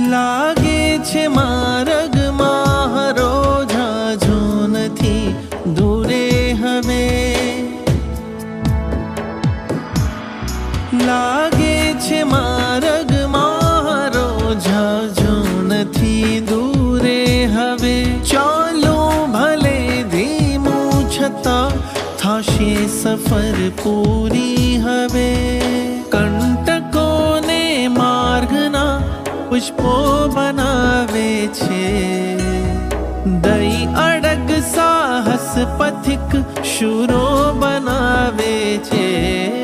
લાગે છે માર્ગમાં હરોજ જો નથી દૂરે હવે, લાગે છે માર્ગમાં હરોજ જો નથી દૂરે હવે. ચાલો ભલે ધીમું છતાં થશે સફર પૂરી હવે. કંટકોને માર્ગના પુષ્પો બનાવે છે, દઈ અડગ સાહસ પથિક શૂરો બનાવે છે.